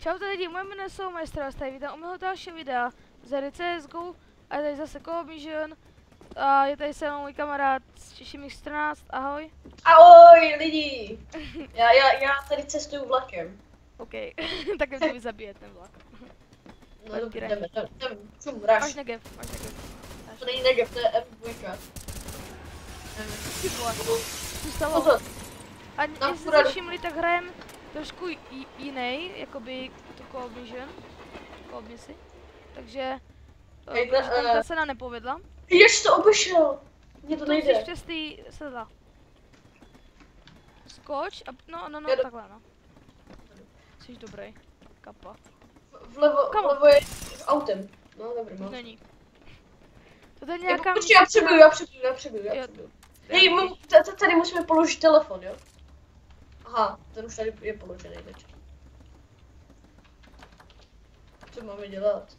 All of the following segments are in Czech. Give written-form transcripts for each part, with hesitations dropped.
Čau lidi, moje jméno je Soulmeister a tady vítám u mého dalšího videa z hry CSGO a je tady zase Co-op Mission a je tady se mnou můj kamarád z Češimích 14, ahoj. Ahoj lidi, já tady cestuju vlakem. OK, tak to zabije ten vlak. No dobře, jdeme, čum, rush. Máš negev. To není negev, to je F2. Ty vole, co stalo? A jestli jste všimli, tak hrajem trošku jiný, jakoby to Co-op Mission, Co-op misi. Takže ta cena nepovedla. Jak jsi to obešel? Mně to nejde. Musíš přes ty sedla. Skoč a no, takhle no. Jsi dobrý, kapa. Vlevo je autem. No dobrý, mám. Není. To je nějaká... Počkej, já přebyju. Hej, tady musíme položit telefon, jo? Aha, ten už tady je položený teď. Co máme dělat?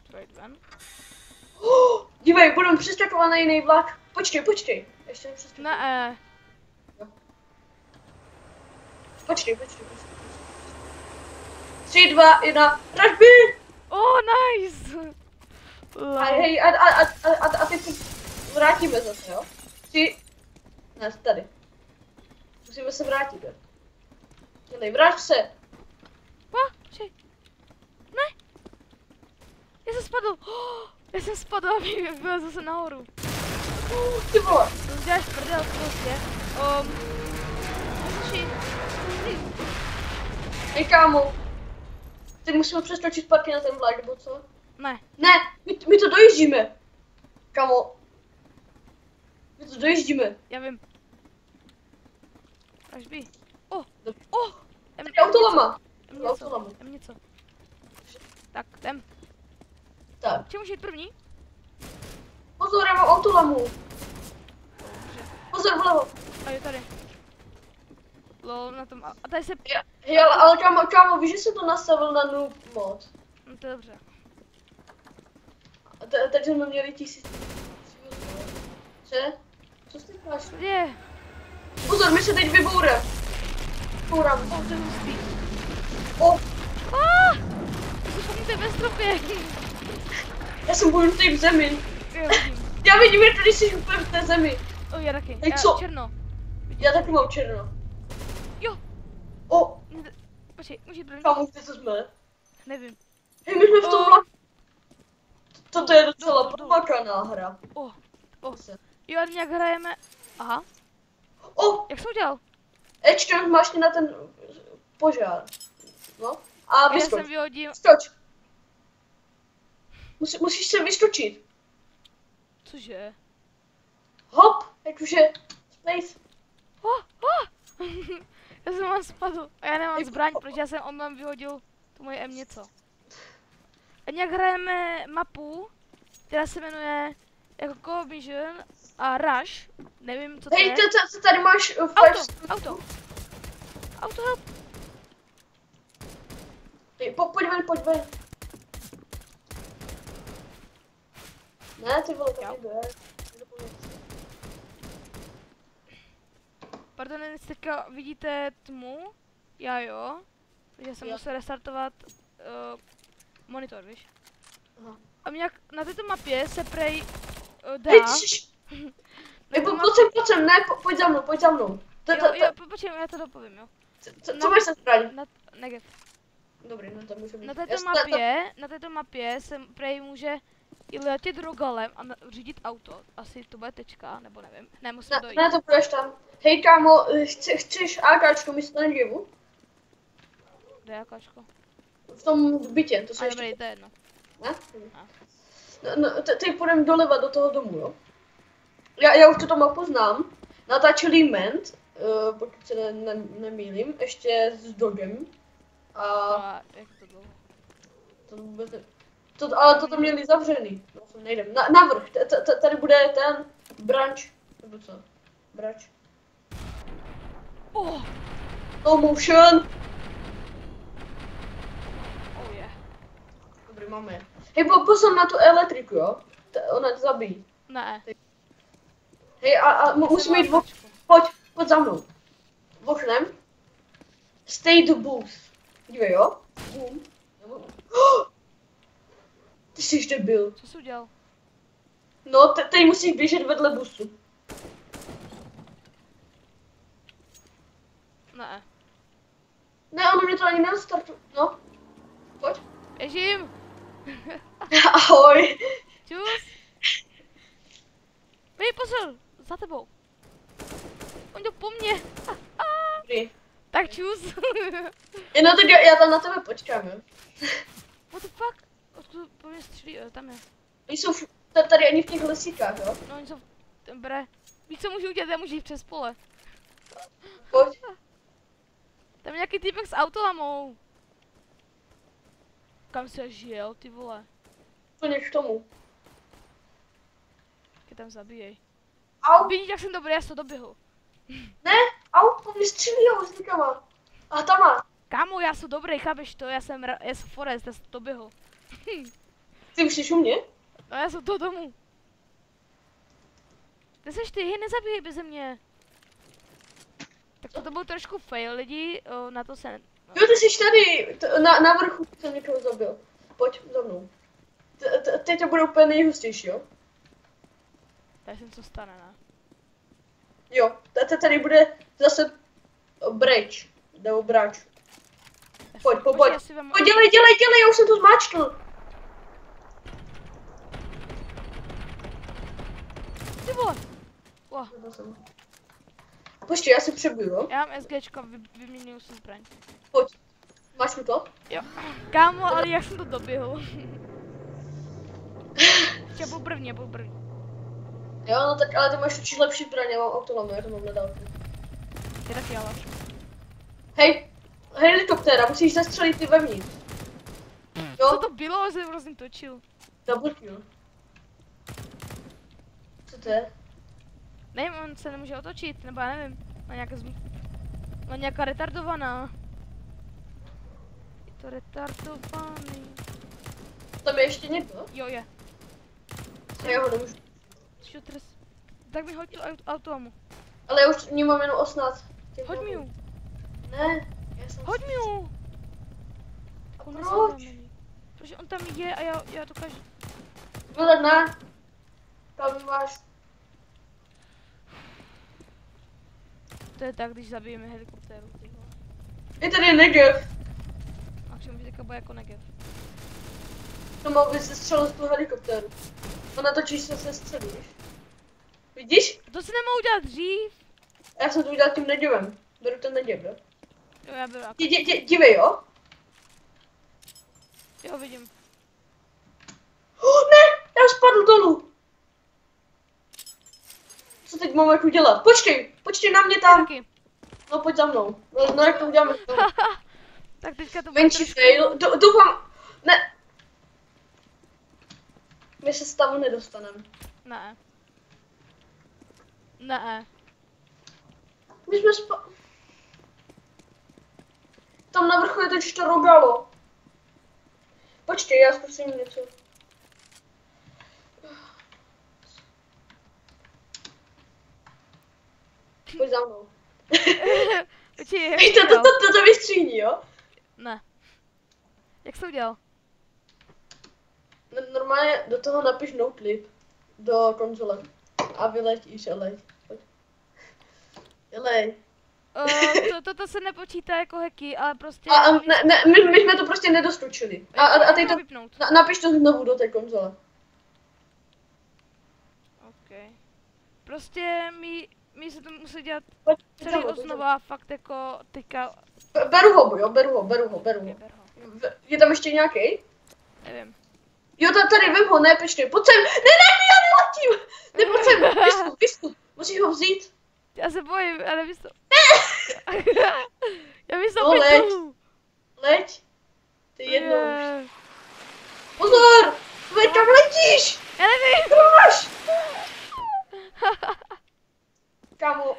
Trade ven. Dívej, budeme přeskakovat na jiný vlak. Počkej. Ještě nepřeskakovat. Ne. Počkej. 3, 2, 1, rushby! Oh, nice! A hej, a teď se vrátíme zase, jo? 3, ne, tady. Musíme se vrátit, jo? Dělej, vráť se! Počkej. Ne! Já jsem spadl a byl zase nahoru. Ty vole! To děláš prdel prostě. Hej kámo, teď musíme přeskočit zpátky na ten vlak, nebo co? Ne, my to dojíždíme. Kámo. My to dojíždíme. já vím. Až by. Tady autolama. M něco. Tak, jdem. Tak. Čemu jít první? Pozor, já mám autolamu. Pozor, vlevo. A je tady. Lol, na tom. A tady se... Hej, ale kámo, víš, že jsem to nastavil na noob mod. No to je dobře. Takže jsme měli 1000. Co jsi děláš? Je. Pozor, my se teď vyboureme. Bouráme. To je hustý. Jsi špatný ve stropě. Já jsem bojnutý v zemi. Jo, vidím. Já vidím, jak tady jsi úplně v té zemi. Já taky. Hej, co? Černo. Já taky mám černo. Jo. Počkej, můžeš jít první? Kámo, kde to jsme? Nevím. Hej, my jsme v tom vlaku. Toto je docela pomakaná hra. Jo, a nějak hrajeme... Aha. Jak jsi udělal? Ečka, máš na ten požár. No. A vyskoč. Já jsem vyhodil... Vyskoč. Musíš se vyskočit. Cože? Hop, jak už je space. Já jsem vám spadl. A já nemám zbraň, protože já jsem omylem vyhodil to moje M něco. A nějak hrajeme mapu, která se jmenuje jako Co-op Mission a Rush. Nevím, co to je. Hej, ty tady máš Auto. Help. Hej, pojď ven. Ne, ty vole, tam nejde. Pardon, teďka vidíte tmu? Já jo. Takže jsem musel restartovat monitor, víš? Aha. A nějak na této mapě se prej dá... Hej, pojď sem, ne, pojď za mnou. Jo, počkej, já to dopovím, jo. Co máš za zbraň? Negev. Dobrý, no to můžeme... Na této mapě se prej může i letět rogalem a řídit auto. Asi to bude tečka, nebo nevím. Ne, musím dojít. Ne, to budeš tam. Hej kámo, chceš AKčko místo na divu? Kde je AKčko? V tom bytě, to jsou ještě... Dobrý, to je jedno. Ne? No, teď půjdeme doleva do toho domu, jo? Já už to doma poznám. Natáčeli Ment, pokud se nemýlím, ještě s Dogem. A jak to dlouho? To vůbec ne... Ale to tam měli zavřený. No, sem nejdem. Navrch, tady bude ten branch, nebo co? Branch. No motion! Dobrý, máme. Hej, pozor na tu elektriku, jo? Ona tě zabíjí. Ne. Hej, a musíme jít pojď za mnou. Vochnem. Stay the booth. Dívej, jo? Ty jsi debil. Co jsi udělal? No, teď musíš běžet vedle busu. Ne. Ne, ono mě to ani neodstartuje. No. Pojď. Běžím. Ahoj. Čus. Hej, pozor. Za tebou. On jde po mně. Dobrý. Tak čus. No tak já tam na tebe počkám, jo. What the fuck? Odkud po mě střílí? Tam je. Nejsou tady ani v těch lesíkách, jo. No oni jsou dobré. Víš co můžu udělat? Já můžu jít přes pole. Pojď. Tam je nějaký týpek s autolamou. Kam se žil, ty vole? Plně k tomu. Je tam zabíjej. Au. Vidíš, jak jsem dobrý, já se doběhu. Ne, au, po mě střílí s nikama. A tam má. Kámo, já jsem dobrý, chápeš to? Já jsem Forest, já jsem doběhl. Ty už jsi u mě? No já jsem to domů. Kde seš ty? Hej, nezabíjej beze mě. Tak to byl trošku fail, lidi, na to se... Jo, ty jsi tady, na vrchu jsem někoho zabil. Pojď za mnou. Teď to bude úplně nejhustější, jo? Tady jsem co stane, ne? Jo, tady bude zase bridge, nebo bráč. Pojď. Pojď, dělej, já už jsem to zmáčkl. Ty vole! Počkej, já si přebiju, jo? Já mám SGčko, vyměňuju si zbraň. Pojď. Máš mi to? Jo. Kámo, ale jak jsem to doběhl? Já byl první. Jo, no tak, ale ty máš určitě lepší zbraň, já mám autolamu, já to mám na dálku. Je taky ale. Hej, helikoptéra, musíš zastřelit ty vevnitř. Jo? Co to bylo? Jsem hrozně točil. Double kill. Co to je? Nevím, on se nemůže otočit, nebo já nevím. Má nějaká retardovaná. Je to retardovaný. Tam je ještě někdo? Jo, je. A já ho nemůžu. Shooters. Tak mi hoď tu automu. Ale já už ní mám jenom 18. Hoď mi ju. Ne, já jsem... Hoď mi ju. A On proč? nesleduje. Protože on tam je a já to každý. No tak ne. Tam máš... To je tak, když zabijeme helikoptéru. Ty vole. Je tady Negev. A k čemu mi teďka bude jako Negev? To má být sestřelil z tu helikoptéru. A natočíš se střelíš. Vidíš? To si nemohu udělat dřív. Já jsem to udělal tím Negevem. Beru ten Negev, jo? Jo, já beru. Dívej, jo? Jo, vidím. Ne! Já spadl dolů. Co teď mám jak udělat? Počkej na mě tam. Taky. No pojď za mnou. No jak to uděláme? Tak teďka to bude Menší fail. Doufám. Ne. My se stavu nedostaneme. Ne. Ne. My jsme tam na vrchu je totiž to rogalo. Počkej, já zkusím něco. Pojď za mnou. Počkej, Hej, to vystříní, jo? Ne. Jak jsi to udělal? Normálně do toho napiš no clip. Do konzole. A vyletíš, leď. Jelej. To se nepočítá jako hacky, ale prostě... Ne, my jsme to prostě nedoskočili. A teď to vypnout. napiš to znovu do té konzole. OK. Prostě my se to musí dělat celý Pojď odznova, fakt jako teďka... Beru ho. Ber ho. Je tam ještě nějaký? Nevím. Jo, tady vem ho, ne, počkej, pojď sem. Ne, já neletím. Ne, pojď sem, vystup. Musíš ho vzít. Já se bojím, ale víš to. Já víš No, to. Leď. Ty jednou už. Pozor, veď kam letíš. Já nevím. Máš. Kámo.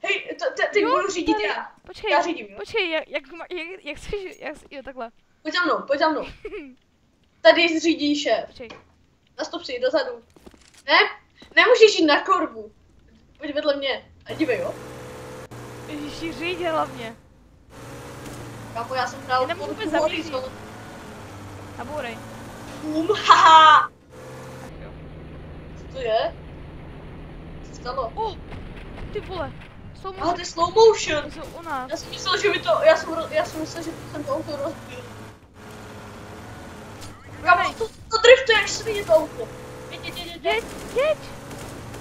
Hej, teď budu řídit já. Počkej, já řídím, jo? počkej, jak jsi, jo, takhle. Pojď za mnou. Tady zřídí šéf. Počkej. Nastup si, dozadu. Ne, nemůžeš jít na korbu. Pojď vedle mě. A dívej, jo? Ježiši, řídě hlavně. Kámo, já jsem hrál Já nemůžu vůbec zamířit. Nabourej. Haha! Tak jo. Co to je? Co se stalo? Oh, ty vole. Slow Aha, to je slow motion. jsou u nás. Já jsem myslel, že mi to, já jsem myslel, že jsem to auto rozbil. Kámo, to driftuje jak svině to auto. Jeď.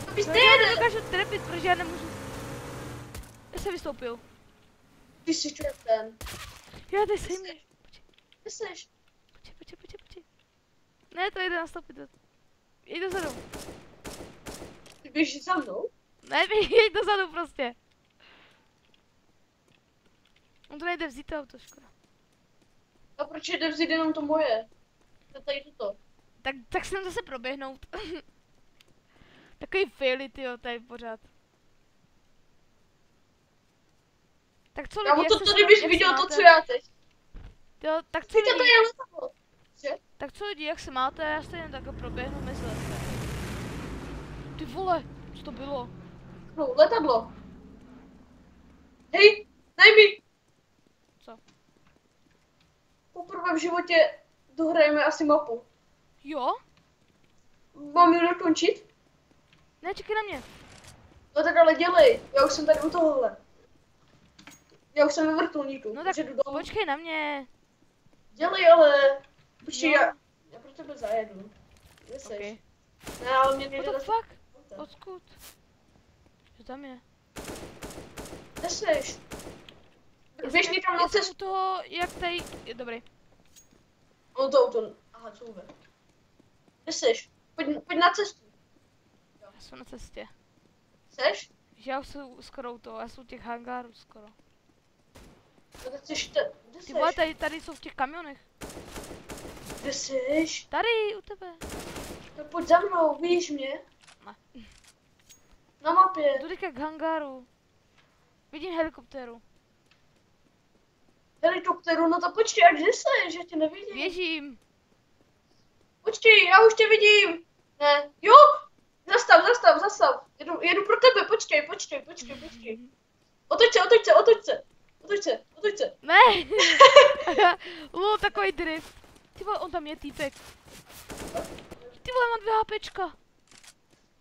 To bys No, já nejede. nedokážu trefit, protože já nemůžu. Já jsem vystoupil. Ty jsi čo ten. Já ty jsi mi. Ty jsi. Počkej. Ne, to jde nastoupit. Jeď dozadu. Ty běžíš za mnou? Ne, jeď dozadu prostě. On to nejde vzít to auto, škoda. A proč jde vzít jenom to moje? To tady toto. Tak jsem zase proběhnout. Takový faily, tyjo, tady pořád. Tak co lidi, Kámo, jak to se tady má- bys jak se viděl to, máte? co já teď. Jo, tak co Víte, to lidi, je letadlo. Že? tak co lidi, jak se máte, já stejně takhle proběhnu myslet. Ty vole, co to bylo? No, letadlo. Hej, daj mi. Co? Poprvé v životě dohrajeme asi mapu. Jo? Mám ji dokončit? Ne, čekej na mě. No tak ale dělej, já už jsem tady u tohohle. Já už jsem ve vrtulníku, No tak takže jdu domů. počkej na mě. Dělej ale. Počkej, Jo. já pro tebe zajedu. Kde seš? Okay. Ne, ale mě What nejde the na fuck? auta. Odkud? Co tam je? Kde seš? Běž někam na Já jsem cestu. u toho, jak tady, je dobrý. On to auto. Aha, co vůbec? Kde seš? Pojď na cestu. Já jsem na cestě. Seš? Že já už jsem skoro u toho, já jsem u těch hangárů skoro. No tak chceš kde Ty vole, seš? tady jsou v těch kamionech. Kde seš? Tady, u tebe. No pojď za mnou, vidíš mě? Ne. Na mapě. Jdu teďka k hangáru. Vidím helikoptéru. Helikopteru, no to počkej, a kde seš? Já tě nevidím. Běžím. Počkej, já už tě vidím. Ne, jo, zastav. Jedu pro tebe, počkej. Otoč se. Ne! Takový drift. Ty vole, on tam je týpek. Ty vole, mám 2 HPčka.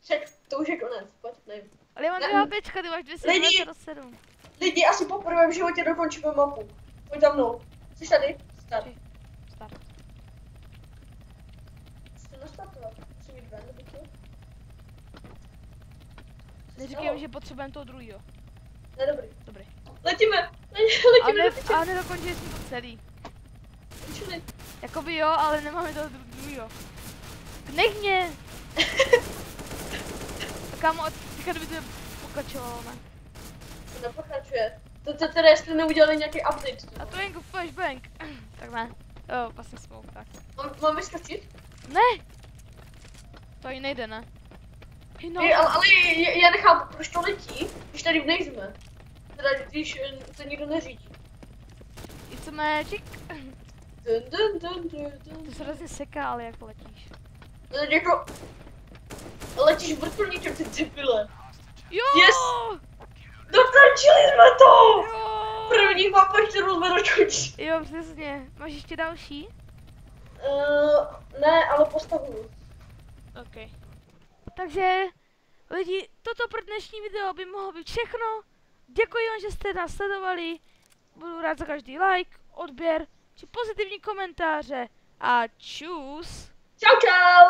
Však, to už je konec, pojď, nevím. Ale já mám Ne. 2 HPčka, ty máš 227. Lidi, asi poprvé v životě dokončíme mapu. Pojď za mnou. Jsi tady? Start. Start. Jste nastartovat. Musím jít ven, nebo co? Neříkej mi, že potřebujeme toho druhýho. Ne, dobrý. Dobrý. Letíme A nedokončili jsme to celý. Čili. Jakoby jo, ale nemáme toho druhýho. Nech mě! Kámo, teďka kdyby to pokračovalo, ne? To nepokračuje. To teda jestli neudělali nějaký update. A to je jako flashbang. Tak ne. Jo, vlastně smoke, tak. Mám vyskočit? Ne! To ani nejde, ne? Hej, no. Ale já nechám, proč to letí, když tady nejsme. Teda když se nikdo neřídí. It's a magic. Dun. To se hrozně seká, ale jako letíš. Jako... Letíš vrtulníkem, ty debile. Jo! Yes! Dokončili jsme to! Jo! První mapa, kterou jsme dokončili. Jo, přesně. Máš ještě další? Ne, ale postavuju. OK. Takže, lidi, toto pro dnešní video by mohlo být všechno. Děkuji vám, že jste nás sledovali. Budu rád za každý like, odběr či pozitivní komentáře. A čus! Čau.